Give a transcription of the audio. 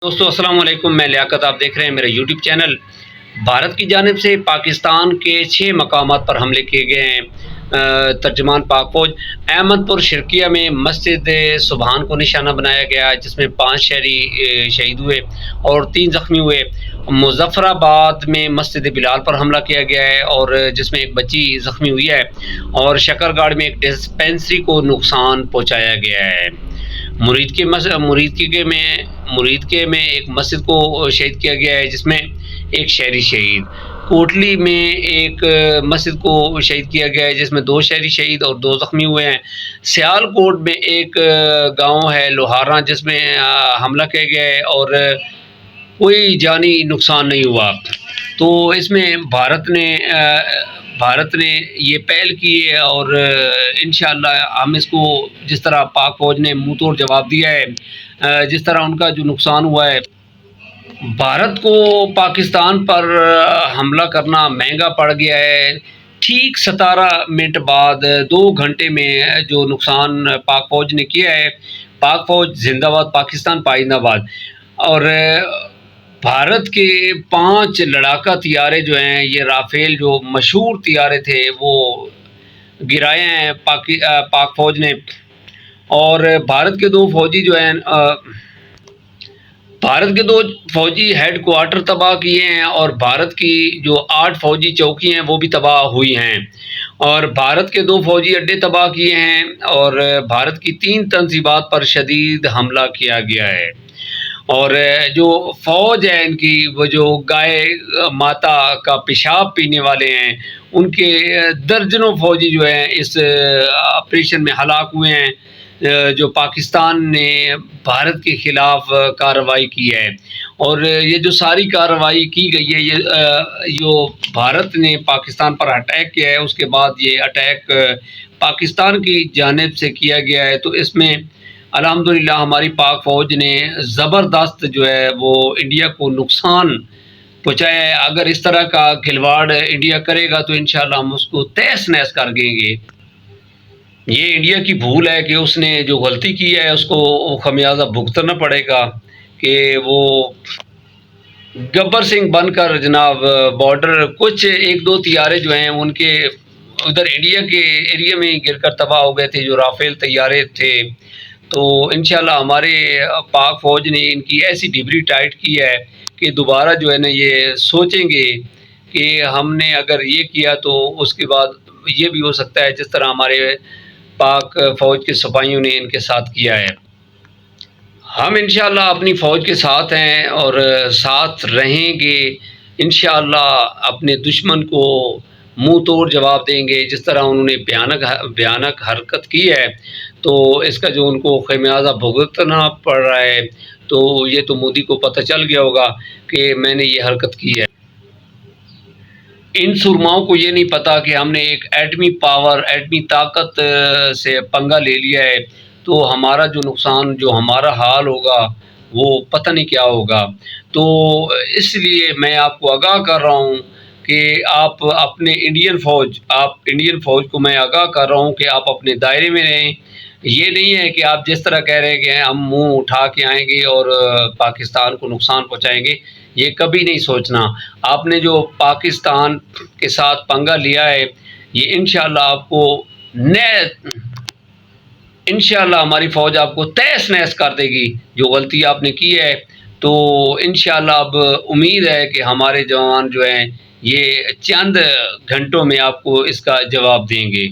دوستو السلام علیکم، میں لیاقت، آپ دیکھ رہے ہیں میرا یوٹیوب چینل۔ بھارت کی جانب سے پاکستان کے 6 مقامات پر حملے کیے گئے ہیں۔ ترجمان پاک فوج احمد پور شرقیہ میں مسجد سبحان کو نشانہ بنایا گیا، جس میں 5 شہری شہید ہوئے اور 3 زخمی ہوئے۔ مظفر آباد میں مسجد بلال پر حملہ کیا گیا ہے اور جس میں ایک بچی زخمی ہوئی ہے، اور شکر گاڑھ میں ایک ڈسپنسری کو نقصان پہنچایا گیا ہے۔ مریدکے میں ایک مسجد کو شہید کیا گیا ہے، جس میں ایک شہری شہید۔ کوٹلی میں ایک مسجد کو شہید کیا گیا ہے، جس میں 2 شہری شہید اور 2 زخمی ہوئے ہیں۔ سیالکوٹ میں ایک گاؤں ہے لوہارا، جس میں حملہ کیا گیا ہے اور کوئی جانی نقصان نہیں ہوا۔ تو اس میں بھارت نے یہ پہل کی ہے، اور انشاءاللہ ہم اس کو جس طرح پاک فوج نے منہ توڑ جواب دیا ہے، جس طرح ان کا جو نقصان ہوا ہے، بھارت کو پاکستان پر حملہ کرنا مہنگا پڑ گیا ہے۔ ٹھیک 17 منٹ بعد 2 گھنٹے میں جو نقصان پاک فوج نے کیا ہے، پاک فوج زندہ باد، پاکستان پائندہ باد۔ اور بھارت کے 5 لڑاکا طیارے جو ہیں، یہ رافیل جو مشہور طیارے تھے، وہ گرائے ہیں پاک فوج نے۔ اور بھارت کے 2 فوجی جو ہیں، بھارت کے 2 فوجی ہیڈ کوارٹر تباہ کیے ہیں، اور بھارت کی جو 8 فوجی چوکی ہیں وہ بھی تباہ ہوئی ہیں، اور بھارت کے 2 فوجی اڈے تباہ کیے ہیں، اور بھارت کی 3 تنصیبات پر شدید حملہ کیا گیا ہے۔ اور جو فوج ہے ان کی، وہ جو گائے ماتا کا پیشاب پینے والے ہیں، ان کے درجنوں فوجی جو ہیں اس آپریشن میں ہلاک ہوئے ہیں، جو پاکستان نے بھارت کے خلاف کارروائی کی ہے۔ اور یہ جو ساری کارروائی کی گئی ہے، یہ جو بھارت نے پاکستان پر اٹیک کیا ہے، اس کے بعد یہ اٹیک پاکستان کی جانب سے کیا گیا ہے۔ تو اس میں الحمدللہ ہماری پاک فوج نے زبردست جو ہے وہ انڈیا کو نقصان پہنچایا ہے۔ اگر اس طرح کا کھلواڑ انڈیا کرے گا تو انشاءاللہ ہم اس کو تہس نہس کر دیں گے۔ یہ انڈیا کی بھول ہے کہ اس نے جو غلطی کی ہے اس کو خمیازہ بھگتنا پڑے گا، کہ وہ گبر سنگھ بن کر جناب بارڈر کچھ 1-2 طیارے جو ہیں ان کے ادھر انڈیا کے ایریا میں گر کر تباہ ہو گئے تھے، جو رافیل طیارے تھے۔ تو انشاءاللہ ہمارے پاک فوج نے ان کی ایسی ڈبری ٹائٹ کی ہے کہ دوبارہ جو ہے نا یہ سوچیں گے کہ ہم نے اگر یہ کیا تو اس کے بعد یہ بھی ہو سکتا ہے جس طرح ہمارے پاک فوج کے سپاہیوں نے ان کے ساتھ کیا ہے۔ ہم انشاءاللہ اپنی فوج کے ساتھ ہیں اور ساتھ رہیں گے۔ انشاءاللہ اپنے دشمن کو منہ توڑ جواب دیں گے، جس طرح انہوں نے بھیانک حرکت کی ہے، تو اس کا جو ان کو خمیازہ بھگتنا پڑ رہا ہے، تو یہ تو مودی کو پتہ چل گیا ہوگا کہ میں نے یہ حرکت کی ہے۔ ان سرماؤں کو یہ نہیں پتا کہ ہم نے ایک ایٹمی پاور، ایٹمی طاقت سے پنگا لے لیا ہے، تو ہمارا جو نقصان، جو ہمارا حال ہوگا وہ پتہ نہیں کیا ہوگا۔ تو اس لیے میں آپ کو آگاہ کر رہا ہوں کہ آپ اپنے انڈین فوج کو میں آگاہ کر رہا ہوں کہ آپ اپنے دائرے میں رہیں۔ یہ نہیں ہے کہ آپ جس طرح کہہ رہے ہیں کہ ہم منہ اٹھا کے آئیں گے اور پاکستان کو نقصان پہنچائیں گے، یہ کبھی نہیں سوچنا۔ آپ نے جو پاکستان کے ساتھ پنگا لیا ہے، یہ انشاءاللہ آپ کو انشاءاللہ ہماری فوج آپ کو تہس نہس کر دے گی جو غلطی آپ نے کی ہے۔ تو انشاءاللہ اب امید ہے کہ ہمارے جوان جو ہیں یہ چند گھنٹوں میں آپ کو اس کا جواب دیں گے۔